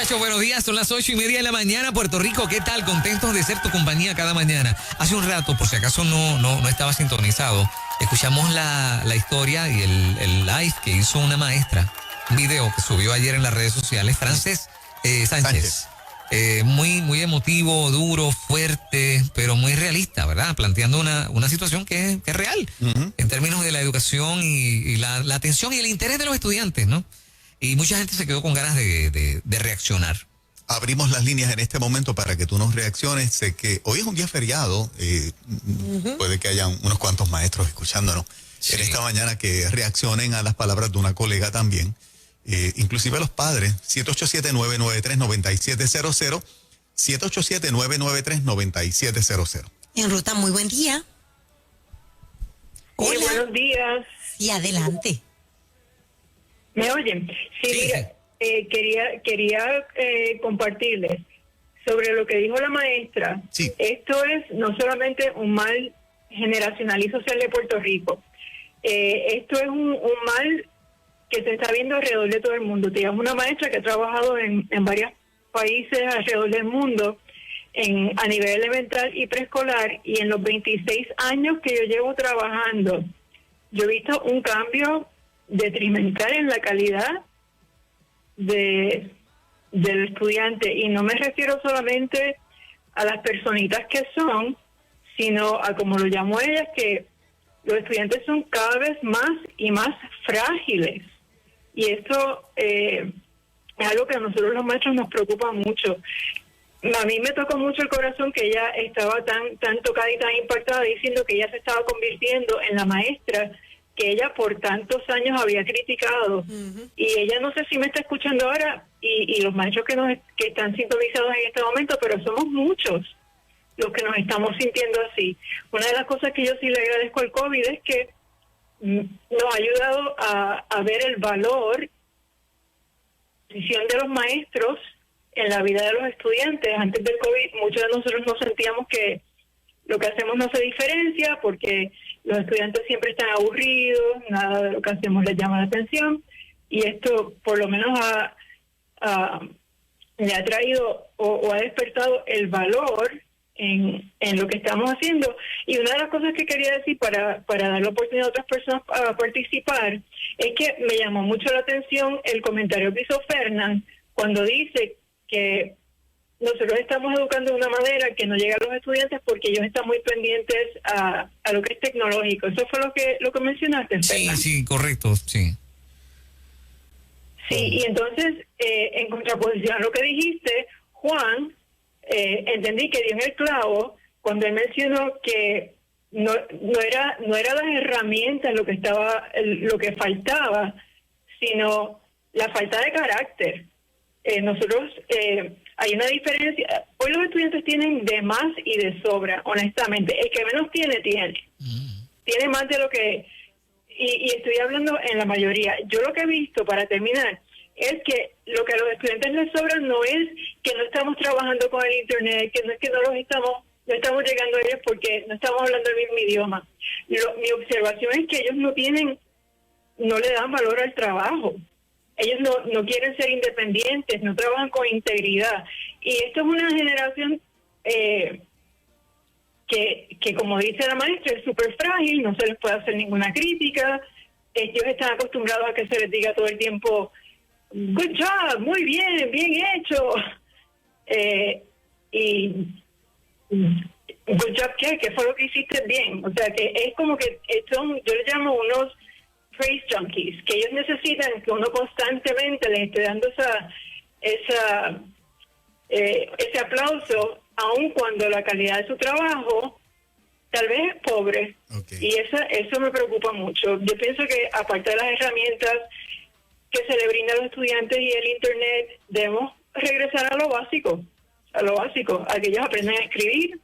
muchachos, buenos días. Son las 8:30 de la mañana. Puerto Rico, ¿qué tal? Contentos de ser tu compañía cada mañana. Hace un rato, por si acaso no estaba sintonizado, escuchamos la historia y el live que hizo una maestra, un video que subió ayer en las redes sociales, Frances Sánchez. Muy emotivo, duro, fuerte, pero muy realista, ¿verdad? Planteando una situación que es real, en términos de la educación y la atención y el interés de los estudiantes, ¿no? Y mucha gente se quedó con ganas de reaccionar. Abrimos las líneas en este momento para que tú nos reacciones. Sé que hoy es un día feriado, puede que haya unos cuantos maestros escuchándonos en esta mañana que reaccionen a las palabras de una colega también. Inclusive los padres, 787-993-9700, 787-993-9700. En ruta, muy buen día. Hola. Hola. Buenos días. Y adelante. ¿Me oyen? Sí, Sí. mira, quería compartirles sobre lo que dijo la maestra. Sí. Esto es no solamente un mal generacional y social de Puerto Rico. Esto es un mal que se está viendo alrededor de todo el mundo. Tenemos una maestra que ha trabajado en varios países alrededor del mundo a nivel elemental y preescolar, y en los 26 años que yo llevo trabajando, yo he visto un cambio detrimental en la calidad del estudiante, y no me refiero solamente a las personitas que son, sino a, como lo llamó ella, que los estudiantes son cada vez más y más frágiles, y esto es algo que a nosotros los maestros nos preocupa mucho. A mí me tocó mucho el corazón que ella estaba tan tocada y tan impactada, diciendo que ella se estaba convirtiendo en la maestra que ella por tantos años había criticado. Y ella, no sé si me está escuchando ahora, y los maestros que están sintonizados en este momento, pero somos muchos los que nos estamos sintiendo así. Una de las cosas que yo sí le agradezco al COVID es que nos ha ayudado a ver el valor, la posición de los maestros en la vida de los estudiantes. Antes del COVID, muchos de nosotros nos sentíamos que lo que hacemos no se diferencia porque los estudiantes siempre están aburridos, nada de lo que hacemos les llama la atención, y esto por lo menos le ha traído o ha despertado el valor en lo que estamos haciendo. Y una de las cosas que quería decir para dar la oportunidad a otras personas a participar es que me llamó mucho la atención el comentario que hizo Fernán cuando dice que nosotros estamos educando de una manera que no llega a los estudiantes porque ellos están muy pendientes a lo que es tecnológico. Eso fue lo que mencionaste, Fernán. Sí, correcto, sí. Sí, y entonces, en contraposición a lo que dijiste, Juan, entendí que dio en el clavo cuando él mencionó que no era las herramientas lo que faltaba, sino la falta de carácter. Nosotros hay una diferencia. Hoy los estudiantes tienen de más y de sobra, honestamente. El que menos tiene más de lo que... Y estoy hablando en la mayoría. Yo lo que he visto, para terminar, es que lo que a los estudiantes les sobra no es que no estamos trabajando con el Internet, que no es que no estamos llegando a ellos porque no estamos hablando el mismo idioma. Mi observación es que ellos no le dan valor al trabajo. Ellos no quieren ser independientes, no trabajan con integridad. Y esto es una generación que como dice la maestra, es súper frágil, no se les puede hacer ninguna crítica. Ellos están acostumbrados a que se les diga todo el tiempo, good job, muy bien, bien hecho. Y good job, ¿qué fue lo que hiciste bien? O sea, que es como que yo les llamo unos praise junkies, que ellos necesitan que uno constantemente les esté dando ese aplauso, aun cuando la calidad de su trabajo tal vez es pobre. Okay. Y eso me preocupa mucho. Yo pienso que aparte de las herramientas que se le brinda a los estudiantes y el Internet, debemos regresar a lo básico, a que ellos aprendan a escribir,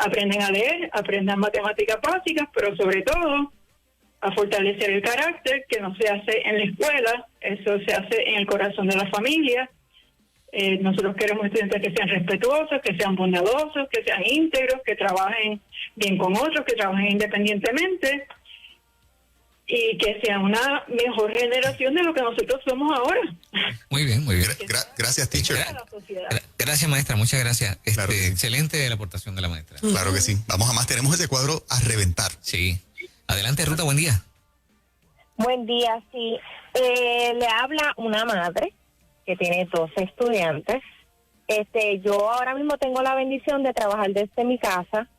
aprenden a leer, aprendan matemáticas básicas, pero sobre todo a fortalecer el carácter, que no se hace en la escuela, eso se hace en el corazón de la familia. Nosotros queremos estudiantes que sean respetuosos, que sean bondadosos, que sean íntegros, que trabajen bien con otros, que trabajen independientemente. y que sea una mejor generación de lo que nosotros somos ahora. Muy bien, muy bien. Gracias, teacher. A la sociedad. Gracias, maestra, muchas gracias. Claro que sí. Excelente la aportación de la maestra. Claro que sí. Vamos a más. Tenemos ese cuadro a reventar. Sí. Adelante, Ruta, buen día. Buen día, sí. Le habla una madre que tiene 12 estudiantes. Yo ahora mismo tengo la bendición de trabajar desde mi casa,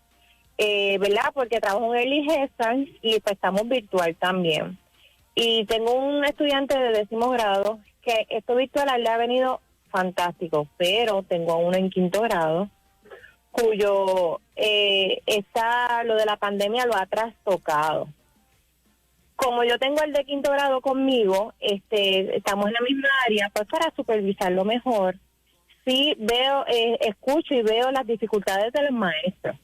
¿verdad? Porque trabajo en Early Head Start y pues estamos virtual también. Y tengo un estudiante de 10º grado que esto virtual le ha venido fantástico, pero tengo uno en 5º grado cuyo lo de la pandemia lo ha trastocado. Como yo tengo el de 5º grado conmigo, estamos en la misma área, pues para supervisarlo mejor, sí veo, escucho y veo las dificultades de los maestros.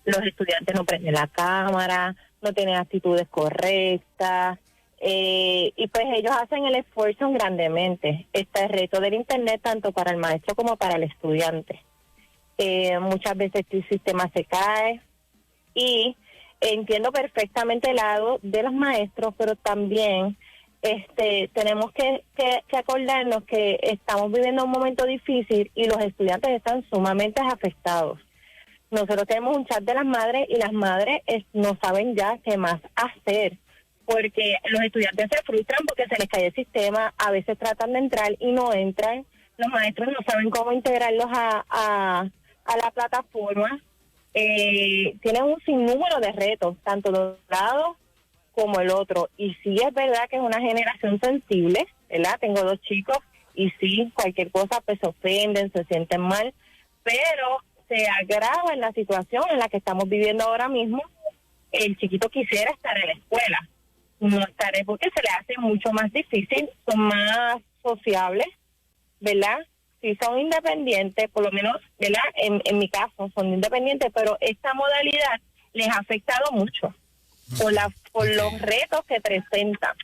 Los estudiantes no prenden la cámara, no tienen actitudes correctas, y pues ellos hacen el esfuerzo grandemente. Está el reto del internet tanto para el maestro como para el estudiante. Muchas veces el sistema se cae y entiendo perfectamente el lado de los maestros, pero también tenemos que acordarnos que estamos viviendo un momento difícil y los estudiantes están sumamente afectados. Nosotros tenemos un chat de las madres y las madres no saben ya qué más hacer, porque los estudiantes se frustran porque se les cae el sistema, a veces tratan de entrar y no entran, los maestros no saben cómo integrarlos a la plataforma. Tienen un sinnúmero de retos, tanto de un lado como el otro, y sí es verdad que es una generación sensible, ¿verdad? Tengo 2 chicos y sí, cualquier cosa pues se ofenden, se sienten mal, pero se agrava en la situación en la que estamos viviendo ahora mismo. El chiquito quisiera estar en la escuela, no estaré porque se le hace mucho más difícil, son más sociables, ¿verdad? Sí son independientes, por lo menos, ¿verdad? En mi caso son independientes, pero esta modalidad les ha afectado mucho por los retos que presenta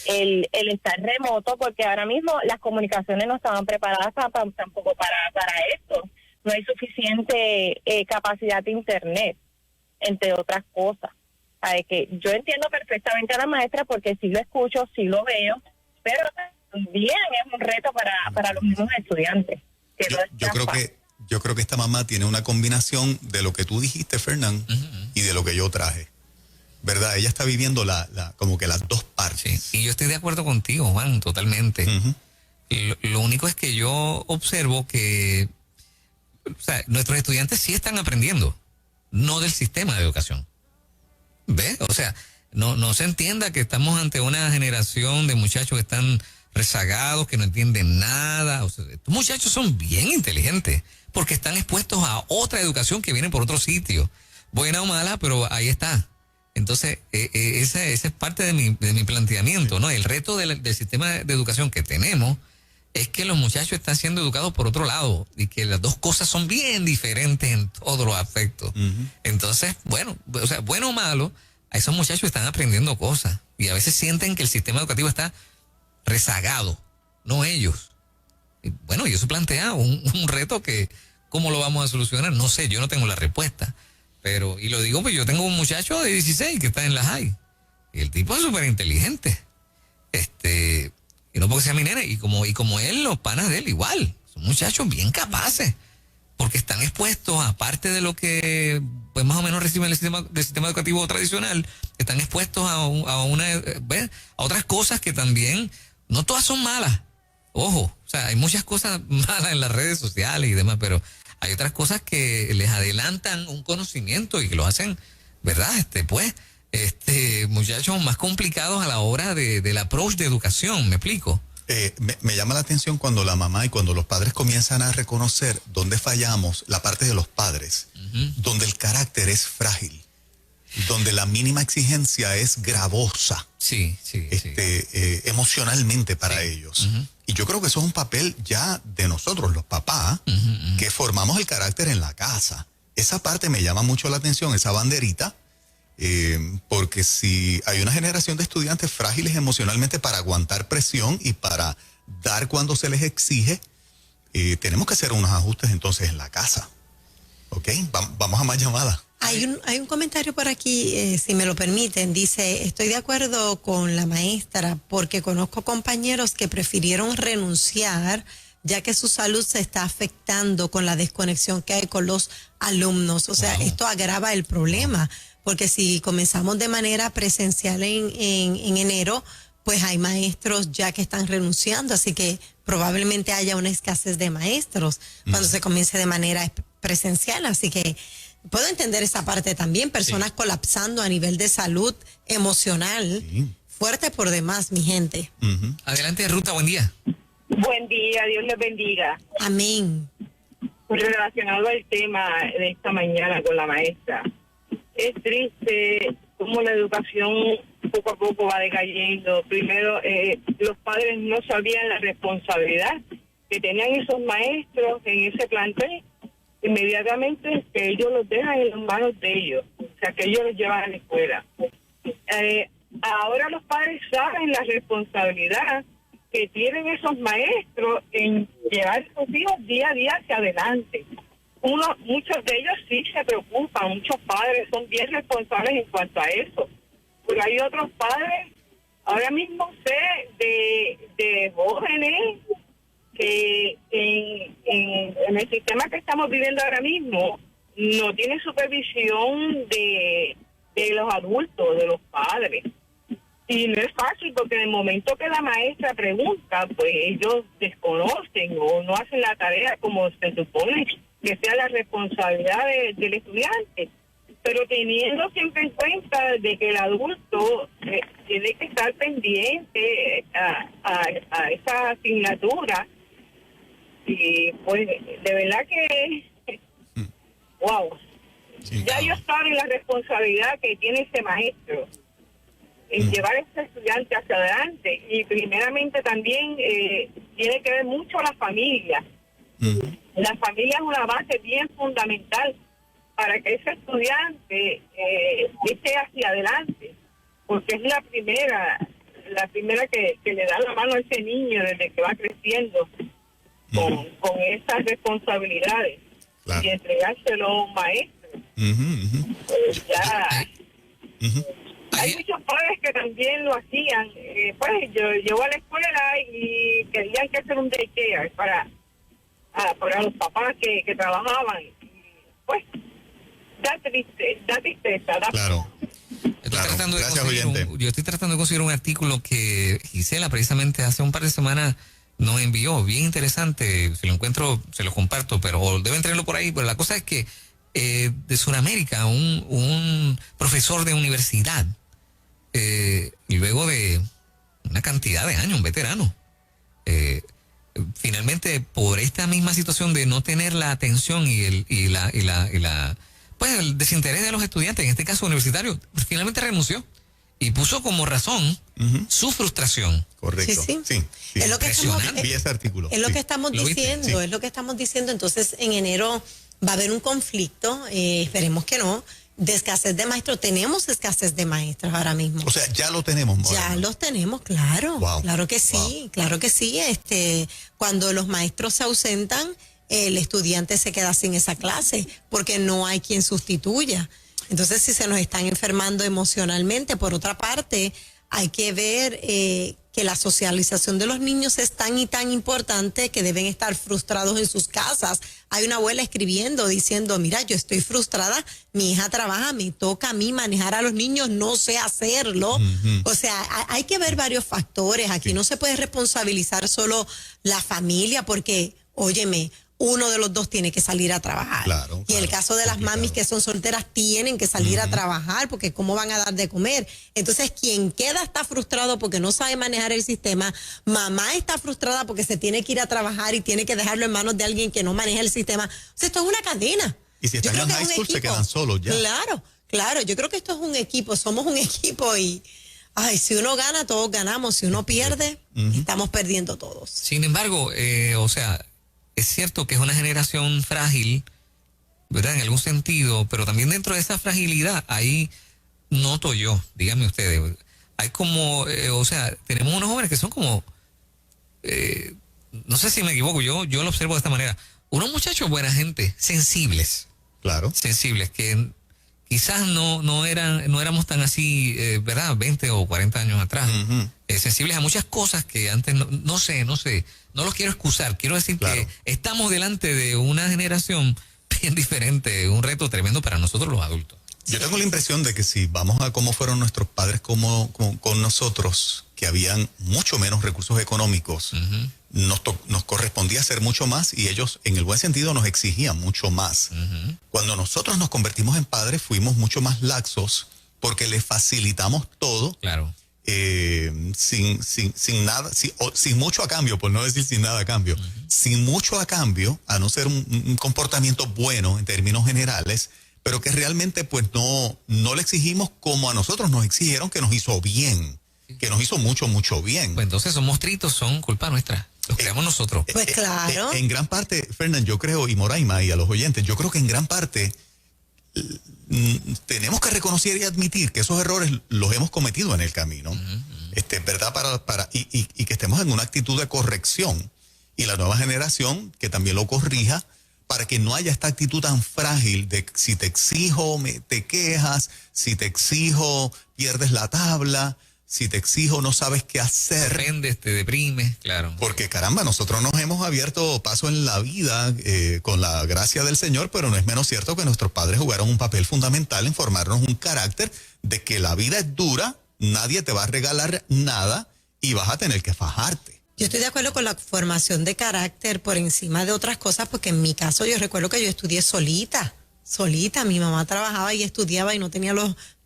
el estar remoto, porque ahora mismo las comunicaciones no estaban preparadas tampoco para esto. No hay suficiente capacidad de internet, entre otras cosas. Que yo entiendo perfectamente a la maestra porque sí lo escucho, sí lo veo, pero también es un reto para los mismos estudiantes. Yo creo que esta mamá tiene una combinación de lo que tú dijiste, Fernán, y de lo que yo traje. ¿Verdad? Ella está viviendo como que las dos partes. Sí, y yo estoy de acuerdo contigo, Juan, totalmente. Lo único es que yo observo que nuestros estudiantes sí están aprendiendo, no del sistema de educación. ¿Ves? O sea, no se entienda que estamos ante una generación de muchachos que están rezagados, que no entienden nada. O sea, estos muchachos son bien inteligentes porque están expuestos a otra educación que viene por otro sitio. Buena o mala, pero ahí está. Entonces, esa es parte de mi planteamiento, ¿no? El reto del sistema de educación que tenemos es que los muchachos están siendo educados por otro lado y que las dos cosas son bien diferentes en todos los aspectos. Entonces, bueno o malo, a esos muchachos están aprendiendo cosas y a veces sienten que el sistema educativo está rezagado, no ellos. Y bueno, y eso plantea un reto que, ¿cómo lo vamos a solucionar? No sé, yo no tengo la respuesta. Pero, y lo digo pues yo tengo un muchacho de 16 que está en la high. Y el tipo es súper inteligente. Y no porque sea mi nene. Y como él, los panas de él igual. Son muchachos bien capaces. Porque están expuestos, aparte de lo que pues más o menos reciben del sistema educativo tradicional, están expuestos a otras cosas que también, no todas son malas. Ojo, o sea, hay muchas cosas malas en las redes sociales y demás, pero hay otras cosas que les adelantan un conocimiento y que lo hacen, ¿verdad? Muchachos más complicados a la hora del approach de educación, ¿me explico? Me llama la atención cuando la mamá y cuando los padres comienzan a reconocer dónde fallamos, la parte de los padres, donde el carácter es frágil, donde la mínima exigencia es gravosa, emocionalmente para ellos. Y yo creo que eso es un papel ya de nosotros, los papás, que formamos el carácter en la casa. Esa parte me llama mucho la atención, esa banderita, porque si hay una generación de estudiantes frágiles emocionalmente para aguantar presión y para dar cuando se les exige, tenemos que hacer unos ajustes entonces en la casa. ¿Ok? Vamos a más llamadas. Hay un comentario por aquí, si me lo permiten. Dice, estoy de acuerdo con la maestra porque conozco compañeros que prefirieron renunciar ya que su salud se está afectando con la desconexión que hay con los alumnos. O sea, esto agrava el problema, porque si comenzamos de manera presencial en enero, pues hay maestros ya que están renunciando, así que probablemente haya una escasez de maestros cuando se comience de manera presencial. Así que puedo entender esa parte también, personas colapsando a nivel de salud emocional, fuerte por demás, mi gente. Adelante, Ruta, buen día. Buen día, Dios les bendiga. Amén. Relacionado al tema de esta mañana con la maestra, es triste cómo la educación poco a poco va decayendo. Primero, los padres no sabían la responsabilidad que tenían esos maestros en ese plantel. Inmediatamente que ellos los dejan en las manos de ellos, o sea, que ellos los llevan a la escuela. Ahora los padres saben la responsabilidad que tienen esos maestros en llevar a sus hijos día a día hacia adelante. Muchos de ellos sí se preocupan, muchos padres son bien responsables en cuanto a eso, pero hay otros padres, ahora mismo sé de jóvenes que en el sistema que estamos viviendo ahora mismo no tienen supervisión de los adultos, de los padres. Y no es fácil porque en el momento que la maestra pregunta, pues ellos desconocen o no hacen la tarea como se supone que sea la responsabilidad del estudiante. Pero teniendo siempre en cuenta de que el adulto tiene que estar pendiente a esa asignatura. Y pues de verdad que wow, ya ellos saben la responsabilidad que tiene ese maestro en llevar a ese estudiante hacia adelante. Y primeramente también tiene que ver mucho la familia. La familia es una base bien fundamental para que ese estudiante esté hacia adelante, porque es la primera que le da la mano a ese niño desde que va creciendo con esas responsabilidades. Y entregárselo a un maestro. Pues ya hay muchos padres que también lo hacían. Pues yo a la escuela y querían que hacer un daycare para los papás que trabajaban. Pues da tristeza. Claro. Yo estoy tratando de conseguir un artículo que Gisela precisamente hace un par de semanas nos envió, bien interesante. Si lo encuentro, se lo comparto, pero deben tenerlo por ahí. Pero la cosa es que de Sudamérica, un profesor de universidad, y luego de una cantidad de años, un veterano, finalmente por esta misma situación de no tener la atención y pues el desinterés de los estudiantes, en este caso universitario, pues finalmente renunció y puso como razón su frustración. Correcto. Sí. Es lo que vi ese artículo. Es lo que estamos diciendo, Sí. es lo que estamos diciendo. Entonces, en enero va a haber un conflicto, esperemos que no, de escasez de maestros. Tenemos escasez de maestros ahora mismo. O sea, ya lo tenemos. Ya los tenemos, claro. Wow. Claro que sí, claro que sí. Cuando los maestros se ausentan, el estudiante se queda sin esa clase porque no hay quien sustituya. Entonces, si se nos están enfermando emocionalmente, por otra parte, hay que ver que la socialización de los niños es tan y tan importante que deben estar frustrados en sus casas. Hay una abuela escribiendo, diciendo, mira, yo estoy frustrada, mi hija trabaja, me toca a mí manejar a los niños, no sé hacerlo. O sea, hay que ver varios factores. Aquí no se puede responsabilizar solo la familia porque, óyeme, uno de los dos tiene que salir a trabajar. Claro, y en el caso de las mamis que son solteras tienen que salir a trabajar porque cómo van a dar de comer. Entonces quien queda está frustrado porque no sabe manejar el sistema. Mamá está frustrada porque se tiene que ir a trabajar y tiene que dejarlo en manos de alguien que no maneja el sistema. O sea, esto es una cadena. Y si están en high school se quedan solos ya. Claro. Yo creo que esto es un equipo. Somos un equipo y si uno gana, todos ganamos. Si uno pierde, estamos perdiendo todos. Sin embargo, es cierto que es una generación frágil, ¿verdad? En algún sentido, pero también dentro de esa fragilidad, ahí noto yo, díganme ustedes, hay como, tenemos unos jóvenes que son como, no sé si me equivoco, yo lo observo de esta manera, unos muchachos buena gente, sensibles. Claro. Sensibles, que quizás no éramos tan así, ¿verdad? 20 o 40 años atrás. Sensibles a muchas cosas que antes, no sé, no los quiero excusar. Quiero decir que estamos delante de una generación bien diferente, un reto tremendo para nosotros los adultos. Yo tengo la impresión de que si vamos a cómo fueron nuestros padres con nosotros, que habían mucho menos recursos económicos, nos correspondía hacer mucho más y ellos, en el buen sentido, nos exigían mucho más. Cuando nosotros nos convertimos en padres, fuimos mucho más laxos porque les facilitamos todo. Claro. Sin nada, sin mucho a cambio, por no decir sin nada a cambio, sin mucho a cambio, a no ser un comportamiento bueno en términos generales, pero que realmente pues no le exigimos como a nosotros nos exigieron, que nos hizo bien, que nos hizo mucho bien. Pues entonces esos monstruitos son culpa nuestra, los creamos nosotros. Pues claro. En gran parte, Fernán, yo creo, y Moraima y a los oyentes, yo creo que en gran parte tenemos que reconocer y admitir que esos errores los hemos cometido en el camino, ¿verdad? Y que estemos en una actitud de corrección, y la nueva generación que también lo corrija, para que no haya esta actitud tan frágil de si te exijo, te quejas, si te exijo, pierdes la tabla, si te exijo, no sabes qué hacer. Te ofendes, te deprimes, claro. Porque caramba, nosotros nos hemos abierto paso en la vida con la gracia del Señor, pero no es menos cierto que nuestros padres jugaron un papel fundamental en formarnos un carácter de que la vida es dura, nadie te va a regalar nada y vas a tener que fajarte. Yo estoy de acuerdo con la formación de carácter por encima de otras cosas, porque en mi caso yo recuerdo que yo estudié solita. Mi mamá trabajaba y estudiaba y no tenía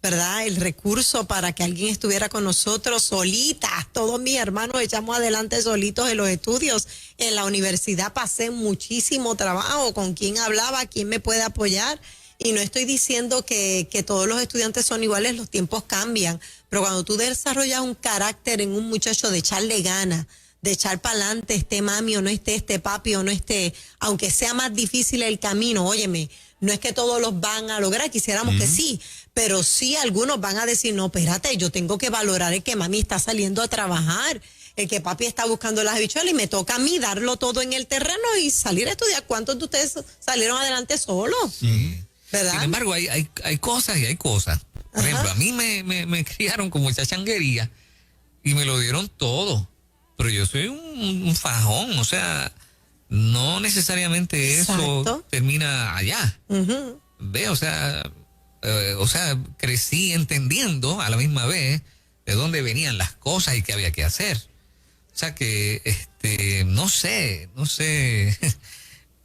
¿verdad? El recurso para que alguien estuviera con nosotros solitas. Todos mis hermanos echamos adelante solitos en los estudios. En la universidad pasé muchísimo trabajo, con quién hablaba, quién me puede apoyar. Y no estoy diciendo que todos los estudiantes son iguales, los tiempos cambian. Pero cuando tú desarrollas un carácter en un muchacho de echarle ganas, de echar para adelante, esté mami o no esté, este papi o no esté, aunque sea más difícil el camino, óyeme, no es que todos los van a lograr, quisiéramos que sí, pero sí algunos van a decir, no, espérate, yo tengo que valorar el que mami está saliendo a trabajar, el que papi está buscando las habichuelas y me toca a mí darlo todo en el terreno y salir a estudiar. ¿Cuántos de ustedes salieron adelante solos? ¿Verdad? Sin embargo, hay cosas y hay cosas. Por ejemplo, a mí me criaron con mucha changuería y me lo dieron todo. Pero yo soy un fajón, o sea, no necesariamente eso termina allá. Ve, o sea, crecí entendiendo a la misma vez de dónde venían las cosas y qué había que hacer. O sea que, no sé,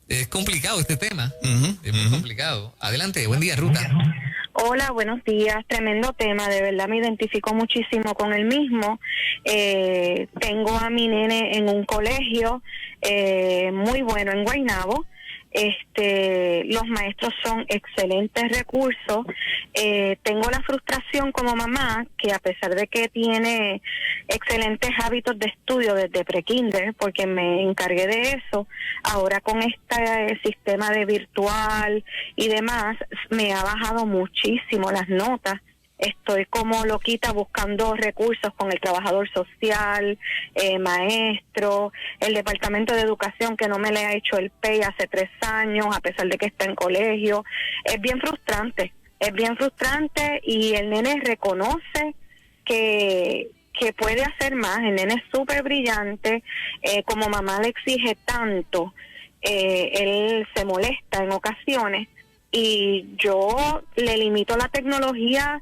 es complicado este tema, es muy complicado. Adelante, buen día, Ruta. Hola, buenos días. Tremendo tema, de verdad me identifico muchísimo con el mismo. Tengo a mi nene en un colegio muy bueno en Guaynabo. Los maestros son excelentes recursos. Tengo la frustración como mamá que, a pesar de que tiene excelentes hábitos de estudio desde pre-kinder, porque me encargué de eso, ahora con este sistema de virtual y demás, me ha bajado muchísimo las notas. Estoy como loquita buscando recursos con el trabajador social, maestro, el departamento de educación que no me le ha hecho el PEI hace 3 años, a pesar de que está en colegio. Es bien frustrante y el nene reconoce que puede hacer más. El nene es súper brillante, como mamá le exige tanto, él se molesta en ocasiones y yo le limito la tecnología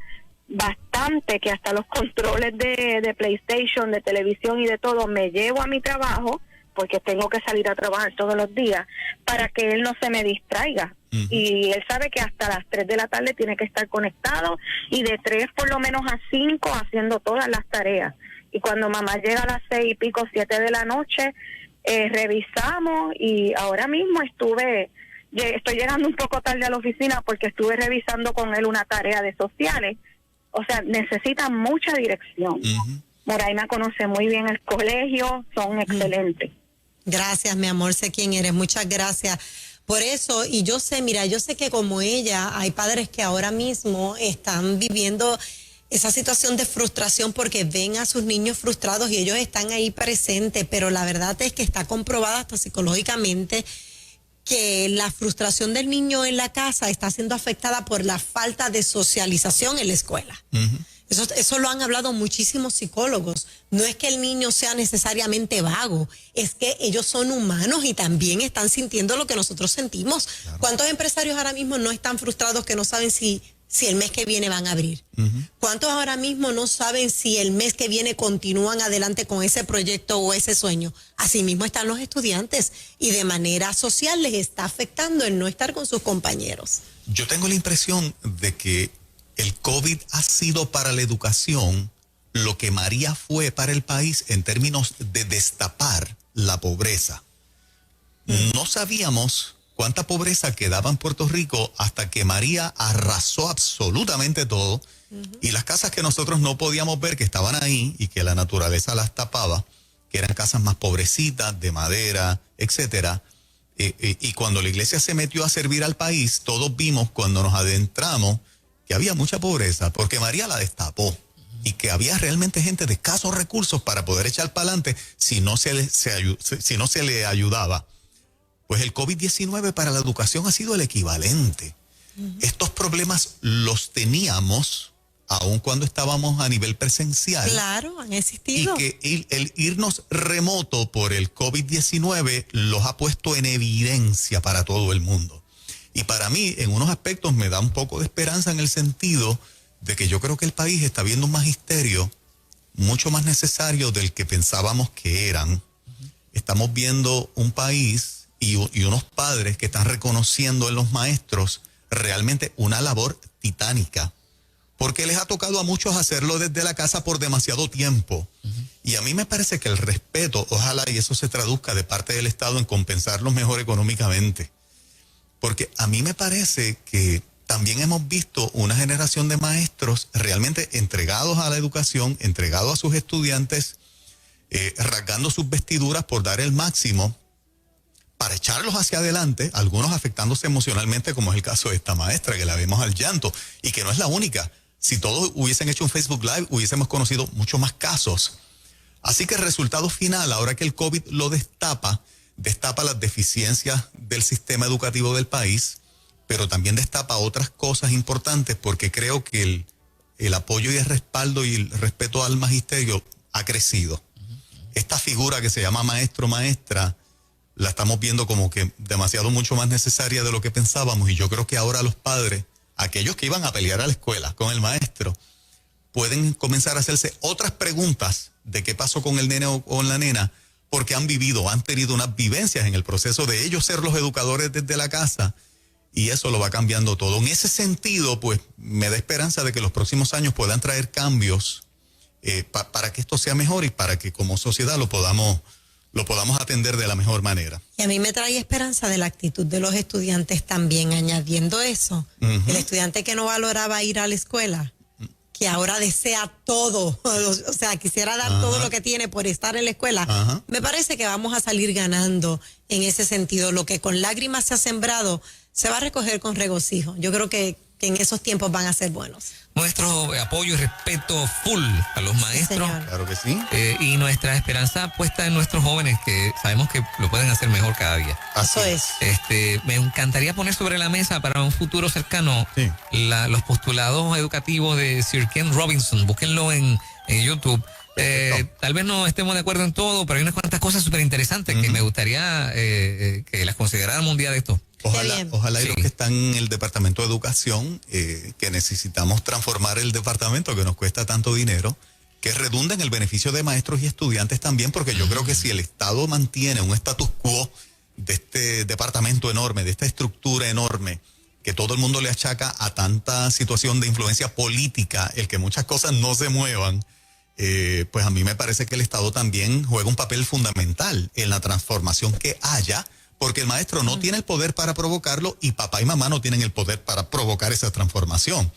bastante, que hasta los controles de PlayStation, de televisión y de todo me llevo a mi trabajo, porque tengo que salir a trabajar todos los días, para que él no se me distraiga. Y él sabe que hasta las 3 de la tarde tiene que estar conectado, y de 3 por lo menos a 5 haciendo todas las tareas. Y cuando mamá llega a las 6 y pico, 7 de la noche, revisamos, y ahora mismo estoy llegando un poco tarde a la oficina porque estuve revisando con él una tarea de sociales. O sea, necesitan mucha dirección. Moraima conoce muy bien el colegio, son excelentes. Gracias, mi amor, sé quién eres, muchas gracias por eso. Y yo sé que como ella, hay padres que ahora mismo están viviendo esa situación de frustración porque ven a sus niños frustrados y ellos están ahí presentes, pero la verdad es que está comprobada hasta psicológicamente que la frustración del niño en la casa está siendo afectada por la falta de socialización en la escuela. Eso lo han hablado muchísimos psicólogos. No es que el niño sea necesariamente vago, es que ellos son humanos y también están sintiendo lo que nosotros sentimos. Claro. ¿Cuántos empresarios ahora mismo no están frustrados que no saben si el mes que viene van a abrir? ¿Cuántos ahora mismo no saben si el mes que viene continúan adelante con ese proyecto o ese sueño? Asimismo están los estudiantes y de manera social les está afectando el no estar con sus compañeros. Yo tengo la impresión de que el COVID ha sido para la educación lo que María fue para el país en términos de destapar la pobreza. No sabíamos cuánta pobreza quedaba en Puerto Rico hasta que María arrasó absolutamente todo y las casas que nosotros no podíamos ver que estaban ahí y que la naturaleza las tapaba, que eran casas más pobrecitas, de madera, etcétera. Y cuando la iglesia se metió a servir al país, todos vimos cuando nos adentramos que había mucha pobreza, porque María la destapó y que había realmente gente de escasos recursos para poder echar para adelante si no se le ayudaba. Pues el COVID-19 para la educación ha sido el equivalente. Estos problemas los teníamos aun cuando estábamos a nivel presencial. Claro, han existido. Y que el irnos remoto por el COVID-19 los ha puesto en evidencia para todo el mundo. Y para mí, en unos aspectos, me da un poco de esperanza en el sentido de que yo creo que el país está viendo un magisterio mucho más necesario del que pensábamos que eran. Estamos viendo un país y unos padres que están reconociendo en los maestros realmente una labor titánica, porque les ha tocado a muchos hacerlo desde la casa por demasiado tiempo. Y a mí me parece que el respeto, ojalá y eso se traduzca de parte del Estado en compensarlos mejor económicamente. Porque a mí me parece que también hemos visto una generación de maestros realmente entregados a la educación, entregados a sus estudiantes, rasgando sus vestiduras por dar el máximo para echarlos hacia adelante, algunos afectándose emocionalmente, como es el caso de esta maestra, que la vemos al llanto, y que no es la única. Si todos hubiesen hecho un Facebook Live, hubiésemos conocido muchos más casos. Así que el resultado final, ahora que el COVID lo destapa las deficiencias del sistema educativo del país, pero también destapa otras cosas importantes, porque creo que el apoyo y el respaldo y el respeto al magisterio ha crecido. Esta figura que se llama maestro, maestra, la estamos viendo como que demasiado mucho más necesaria de lo que pensábamos, y yo creo que ahora los padres, aquellos que iban a pelear a la escuela con el maestro, pueden comenzar a hacerse otras preguntas de qué pasó con el nene o con la nena, porque han tenido unas vivencias en el proceso de ellos ser los educadores desde la casa, y eso lo va cambiando todo. En ese sentido, pues, me da esperanza de que los próximos años puedan traer cambios para que esto sea mejor y para que como sociedad lo podamos atender de la mejor manera. Y a mí me trae esperanza de la actitud de los estudiantes también, añadiendo eso. El estudiante que no valoraba ir a la escuela, que ahora desea todo, o sea, quisiera dar todo lo que tiene por estar en la escuela, me parece que vamos a salir ganando en ese sentido. Lo que con lágrimas se ha sembrado, se va a recoger con regocijo. Yo creo que en esos tiempos van a ser buenos. Nuestro apoyo y respeto full a los maestros. Sí, claro que sí. Y nuestra esperanza puesta en nuestros jóvenes, que sabemos que lo pueden hacer mejor cada día. Eso es. Me encantaría poner sobre la mesa para un futuro cercano los postulados educativos de Sir Ken Robinson. Búsquenlo en YouTube. Tal vez no estemos de acuerdo en todo, pero hay unas cuantas cosas súper interesantes que me gustaría que las consideráramos un día de esto. Ojalá y los que están en el Departamento de Educación, que necesitamos transformar el departamento que nos cuesta tanto dinero, que redunda en el beneficio de maestros y estudiantes también, porque yo creo que si el Estado mantiene un status quo de este departamento enorme, de esta estructura enorme, que todo el mundo le achaca a tanta situación de influencia política, el que muchas cosas no se muevan, pues a mí me parece que el Estado también juega un papel fundamental en la transformación que haya, porque el maestro no tiene el poder para provocarlo y papá y mamá no tienen el poder para provocar esa transformación.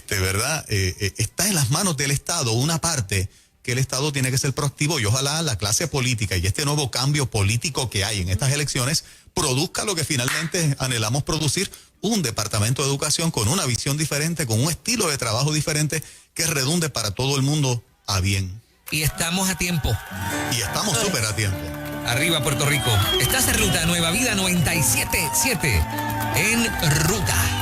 ¿Verdad? Está en las manos del Estado una parte que el Estado tiene que ser proactivo, y ojalá la clase política y este nuevo cambio político que hay en estas elecciones produzca lo que finalmente anhelamos producir, un departamento de educación con una visión diferente, con un estilo de trabajo diferente que redunde para todo el mundo a bien. Y estamos a tiempo. Y estamos súper a tiempo. Arriba Puerto Rico. Estás en ruta, Nueva Vida 97.7. En ruta.